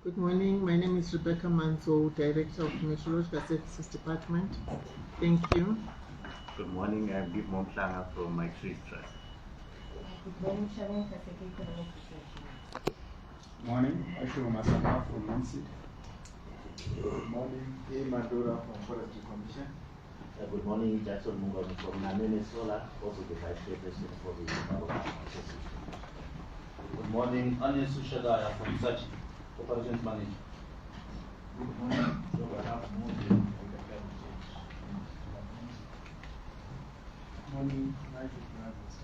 Good morning. My name is Rebecca Manzo, Director of Meteorological Services Department. Thank you. Good morning. I'm Deep Momplanga from my Trees Trust. Good morning, Sharon Kaseke, Economic Research. Good morning, Ashura Masama from Nancy. Good morning, A. Mandora from Forestry Commission. Good morning, Jackson Mungami from Namene Solar, also the Vice President for the Association. Good morning, Anya Sushadaya from Sachi, Operations Manager. Good morning, Morning, Nigel Brothers.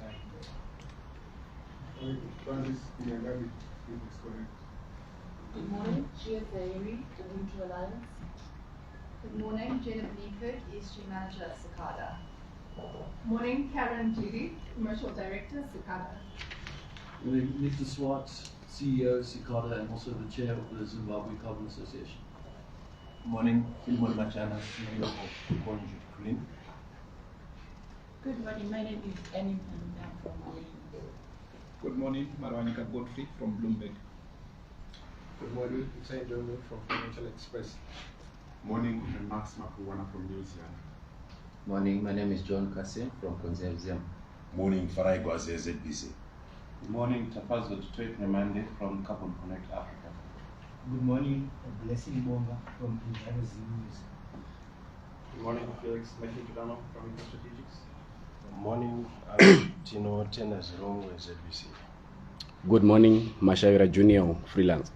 Brothers, yeah, that is correct. Good morning, Gia Zairi, Ubuntu Alliance. Good morning, Jennifer Leaford, ESG Manager at Cicada. Morning, Karen Judy, Commercial Director, Cicada. Mr. Swart, CEO Cicada and also the Chair of the Zimbabwe Carbon Association. Morning, Philmon Machana, CEO of Conjure Clean. Good morning, my name is Annie Panda from Alliance. Good morning, Marwanika Godfrey from Bloomberg. Good morning, Hussein Jono from Financial Express. Morning, I'm Max Makuwana from New Zealand. Morning, my name is John Kasim from Conservium. Morning, Farai Gwaze, ZBC. Good morning, Tafazo Tutek Nemande from Carbon Connect Africa. Good morning, Blessing Bonga from Intelligence News. Good morning, Felix Meshikidano from Strategics. Good morning, Tino Tenazirong, ZBC. Good morning, Mashaira Junior, freelance.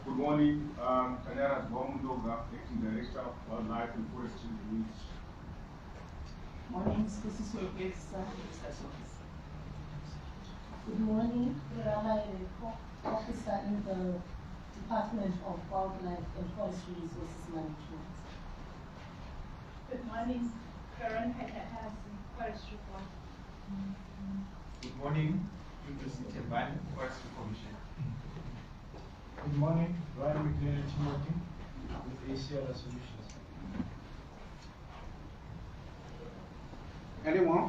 Good morning, Kanyara Bomudoga, Acting Director of Wildlife and Forestry News. Morning, Sisiso Gesa, Good morning, Rama Officer in the Department of Wildlife and Forestry Resources Management. Good morning, Karen Hekahas, Forest Report. Good morning, Sithembiso Forestry Commission. Good morning, Ryan McLean Timothy with ACL Solutions. Anyone?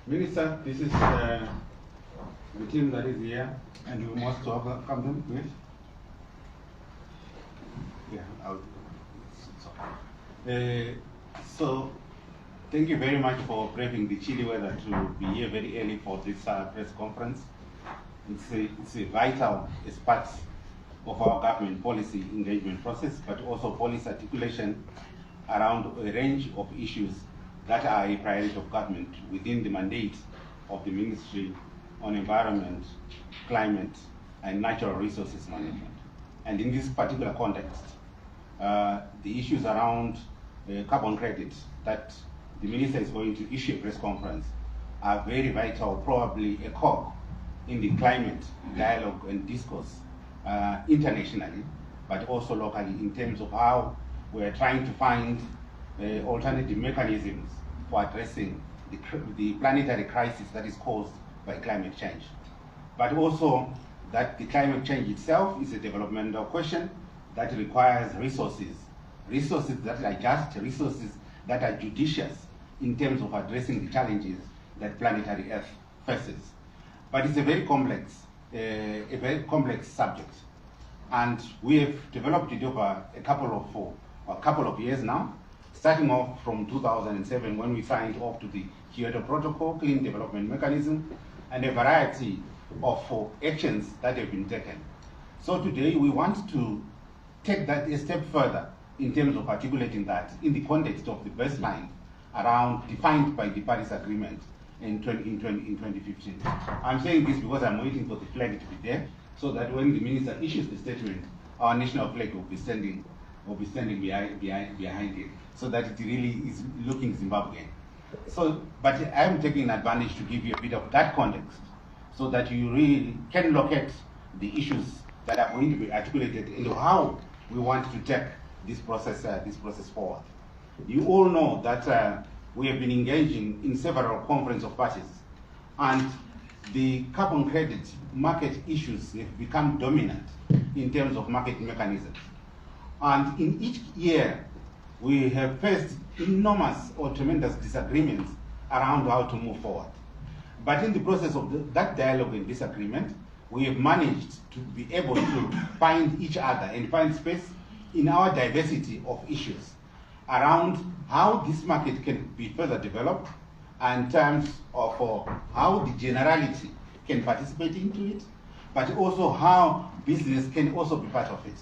Minister, this is the team that is here, and you must welcome them, please. Yeah, so thank you very much for braving the chilly weather to be here very early for this press conference. It's a vital part of our government policy engagement process, but also policy articulation around a range of issues that are a priority of government within the mandate of the Ministry on Environment, Climate, and Natural Resources Management. And in this particular context, the issues around carbon credit that the Minister is going to issue a press conference are very vital, probably a cog in the climate dialogue and discourse internationally, but also locally in terms of how we're trying to find alternative mechanisms for addressing the planetary crisis that is caused by climate change. But also that the climate change itself is a developmental question that requires resources that are just, resources that are judicious in terms of addressing the challenges that planetary Earth faces. But it's a very complex subject. And we have developed it over a couple of years now, starting off from 2007 when we signed off to the Kyoto Protocol, Clean Development Mechanism, and a variety of actions that have been taken. So today we want to take that a step further in terms of articulating that in the context of the baseline defined by the Paris Agreement in 2015. I'm saying this because I'm waiting for the flag to be there, so that when the minister issues the statement, our national flag will be standing behind it, so that it really is looking Zimbabwean. So, but I'm taking advantage to give you a bit of that context, so that you really can locate the issues that are going to be articulated into how we want to take this process forward. You all know that we have been engaging in several conference of parties, and the carbon credit market issues have become dominant in terms of market mechanisms. And in each year, we have faced enormous or tremendous disagreements around how to move forward. But in the process of that dialogue and disagreement, we have managed to be able to find each other and find space in our diversity of issues around how this market can be further developed, and in terms of how the generality can participate into it, but also how business can also be part of it.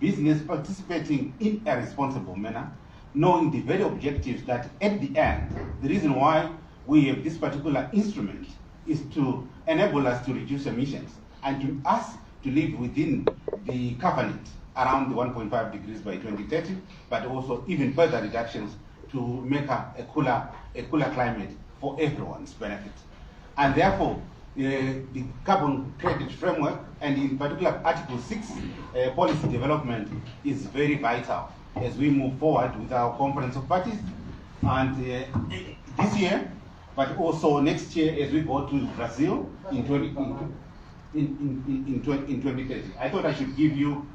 Business participating in a responsible manner, knowing the very objectives that at the end, the reason why we have this particular instrument is to enable us to reduce emissions and to us to live within the covenant around the 1.5 degrees by 2030, but also even further reductions to make a cooler climate for everyone's benefit. And therefore, the carbon credit framework, and in particular Article 6 policy development, is very vital as we move forward with our conference of parties, and this year, but also next year as we go to Brazil in 2030. I thought I should give you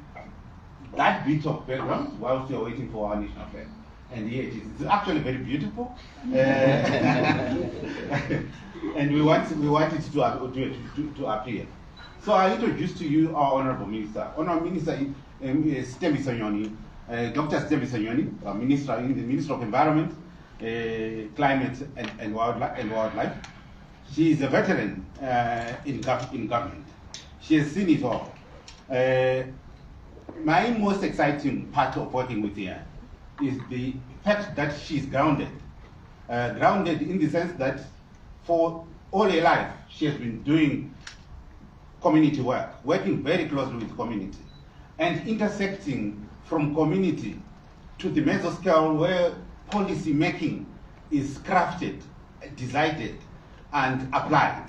that bit of background whilst you're waiting for our national flag. And here it is. It's actually very beautiful. And we want it to appear. So I introduce to you our Honorable Minister. Honorable Minister Sithembiso Nyoni, Dr. Sithembiso Nyoni, Minister in the Ministry of Environment, Climate and Wildlife. She is a veteran in government. She has seen it all. My most exciting part of working with her is the fact that she's grounded. Grounded in the sense that for all her life, she has been doing community work, working very closely with community, and intersecting from community to the mesoscale where policy making is crafted, decided, and applied.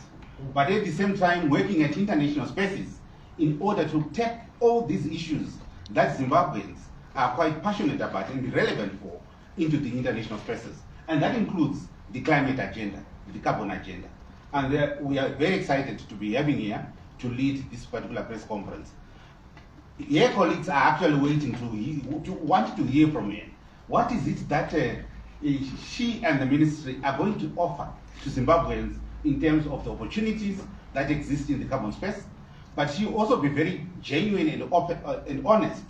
But at the same time, working at international spaces in order to take all these issues that Zimbabweans are quite passionate about and relevant for into the international spaces. And that includes the climate agenda, the carbon agenda. And we are very excited to be having here to lead this particular press conference. Your colleagues are actually waiting to want to hear from her. What is it that she and the ministry are going to offer to Zimbabweans in terms of the opportunities that exist in the carbon space? But she will also be very genuine and open and honest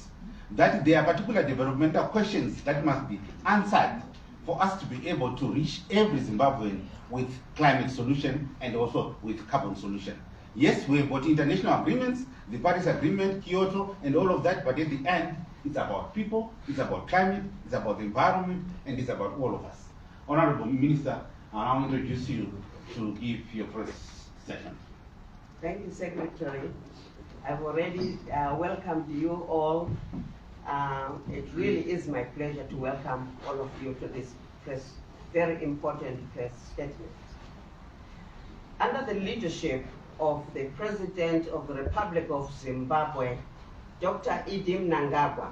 that there are particular developmental questions that must be answered for us to be able to reach every Zimbabwean with climate solution and also with carbon solution. Yes, we have got international agreements, the Paris Agreement, Kyoto, and all of that, but at the end, it's about people, it's about climate, it's about the environment, and it's about all of us. Honorable Minister, I now introduce you to give your first statement. Thank you, Secretary. I've already welcomed you all. It really is my pleasure to welcome all of you to this very important press statement. Under the leadership of the President of the Republic of Zimbabwe, Dr. Edim Mnangagwa,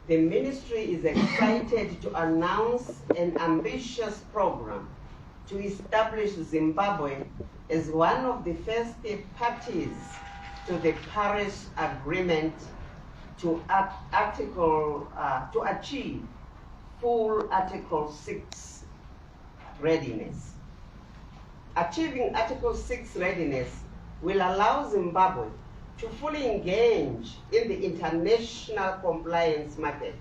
the Ministry is excited to announce an ambitious program to establish Zimbabwe as one of the first parties to the Paris Agreement to achieve full Article 6 readiness. Achieving Article 6 readiness will allow Zimbabwe to fully engage in the international compliance market,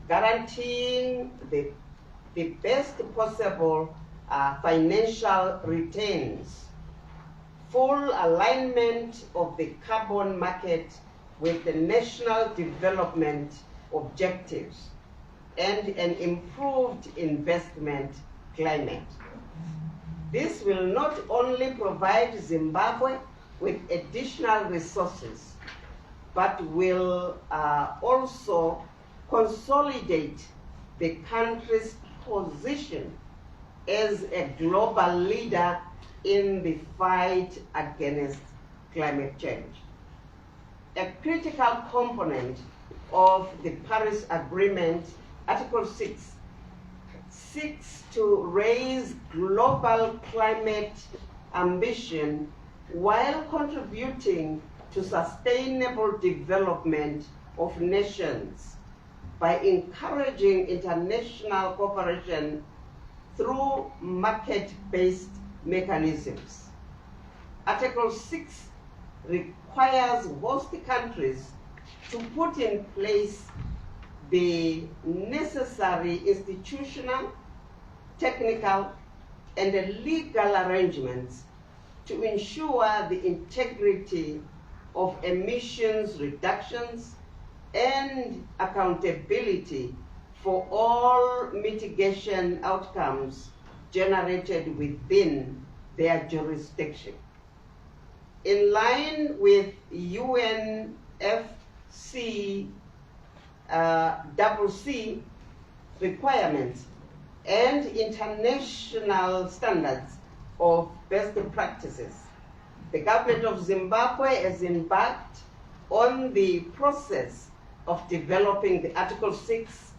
guaranteeing the best possible financial returns, full alignment of the carbon market with the national development objectives, and an improved investment climate. This will not only provide Zimbabwe with additional resources, but will also consolidate the country's position as a global leader in the fight against climate change. A critical component of the Paris Agreement, Article 6, seeks to raise global climate ambition while contributing to sustainable development of nations by encouraging international cooperation through market-based mechanisms. Article 6 requires host countries to put in place the necessary institutional, technical, and legal arrangements to ensure the integrity of emissions reductions and accountability for all mitigation outcomes generated within their jurisdiction. In line with UNFCCC requirements and international standards of best practices, the government of Zimbabwe has embarked on the process of developing the Article 6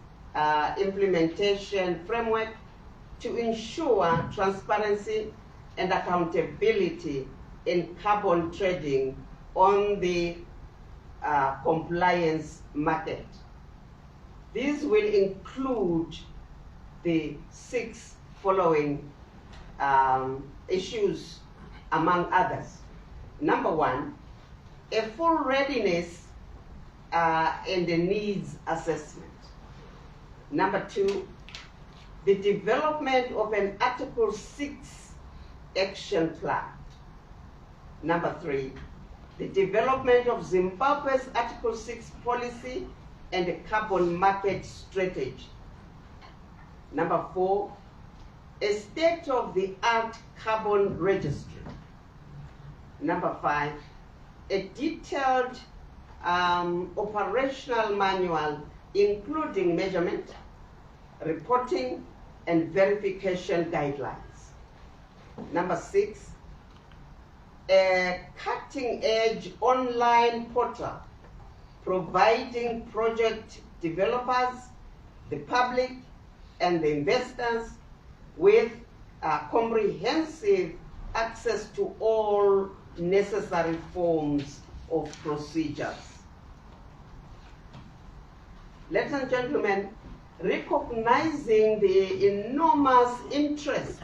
implementation framework to ensure transparency and accountability in carbon trading on the compliance market. These will include the 6 following issues, among others. Number 1, a full readiness and a needs assessment. Number 2, the development of an Article 6 action plan. Number 3, the development of Zimbabwe's Article 6 policy and a carbon market strategy. Number 4, a state-of-the-art carbon registry. Number 5, a detailed operational manual including measurement, reporting, and verification guidelines. Number 6, a cutting-edge online portal providing project developers, the public, and the investors with comprehensive access to all necessary forms of procedures. Ladies and gentlemen, recognizing the enormous interest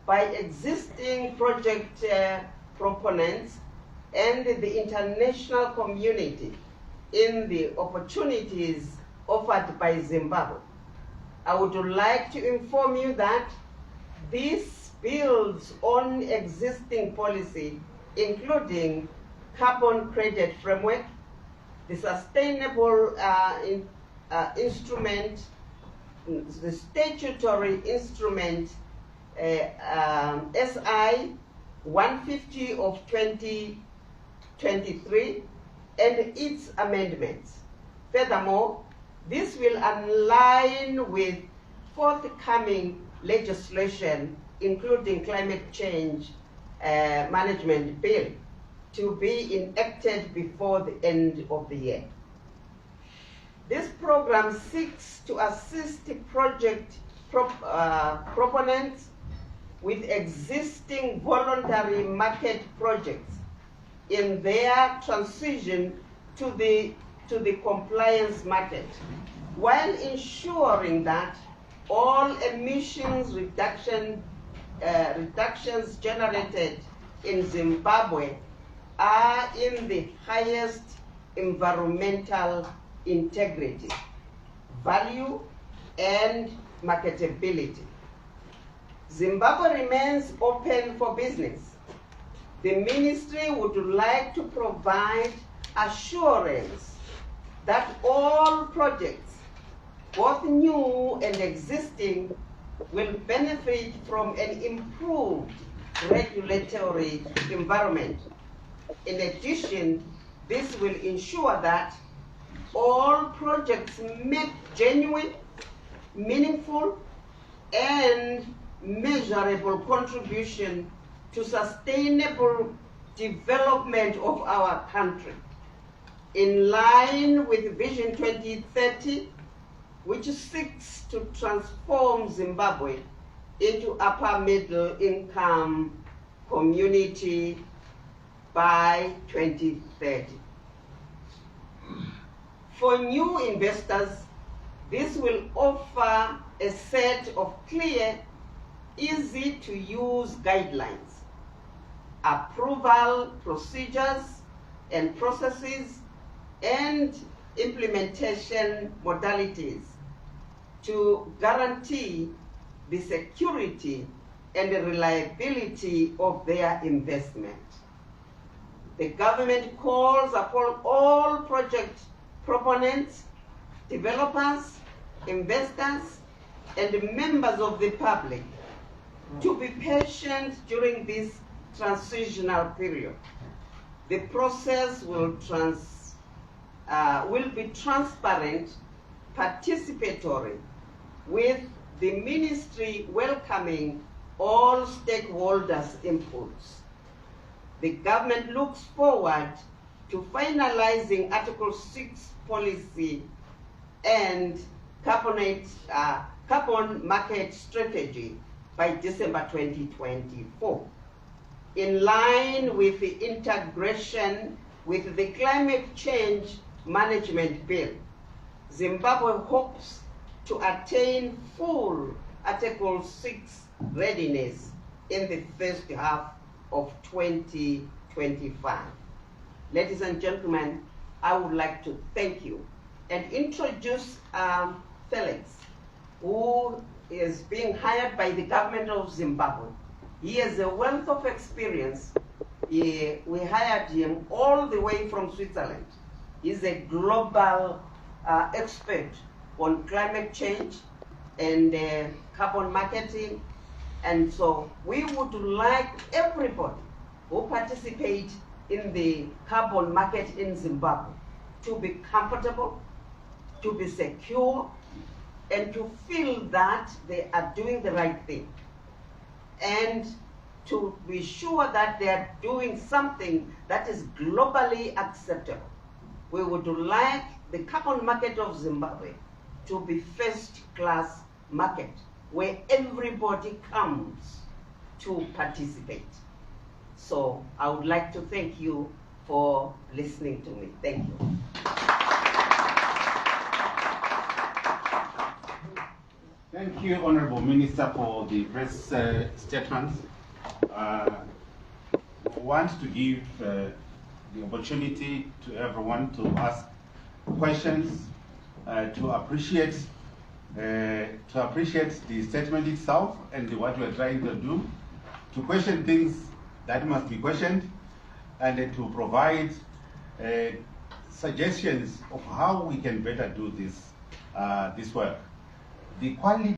by existing project proponents and the international community in the opportunities offered by Zimbabwe, I would like to inform you that this builds on existing policy, including carbon credit framework, the sustainable instrument, the statutory instrument SI 150 of 2023 and its amendments. Furthermore, this will align with forthcoming legislation, including climate change management bill, to be enacted before the end of the year. This program seeks to assist project proponents with existing voluntary market projects in their transition to the compliance market, while ensuring that all emissions reductions generated in Zimbabwe are in the highest environmental integrity, value, and marketability. Zimbabwe remains open for business. The ministry would like to provide assurance that all projects, both new and existing, will benefit from an improved regulatory environment. In addition, this will ensure that all projects make genuine, meaningful, and measurable contribution to sustainable development of our country, in line with Vision 2030, which seeks to transform Zimbabwe into upper middle income community by 2030. For new investors, this will offer a set of clear, easy to use guidelines, approval procedures, and processes and implementation modalities to guarantee the security and the reliability of their investment. The government calls upon all project proponents, developers, investors, and members of the public to be patient during this transitional period. The process will be transparent, participatory, with the ministry welcoming all stakeholders' inputs. The government looks forward to finalizing Article 6 policy and carbon market strategy by December 2024. In line with the integration with the Climate Change Management Bill, Zimbabwe hopes to attain full Article 6 readiness in the first half of 2025. Ladies and gentlemen, I would like to thank you and introduce Felix, who is being hired by the government of Zimbabwe. He has a wealth of experience. We hired him all the way from Switzerland. He's a global expert on climate change and carbon marketing. And so we would like everybody who participate in the carbon market in Zimbabwe to be comfortable, to be secure, and to feel that they are doing the right thing, and to be sure that they are doing something that is globally acceptable. We would like the carbon market of Zimbabwe to be first-class market, where everybody comes to participate. So I would like to thank you for listening to me. Thank you. Thank you, Honorable Minister, for the press statements. I want to give the opportunity to everyone to ask questions, to appreciate the statement itself and what we are trying to do, to question things that must be questioned, and to provide suggestions of how we can better do this work. The quality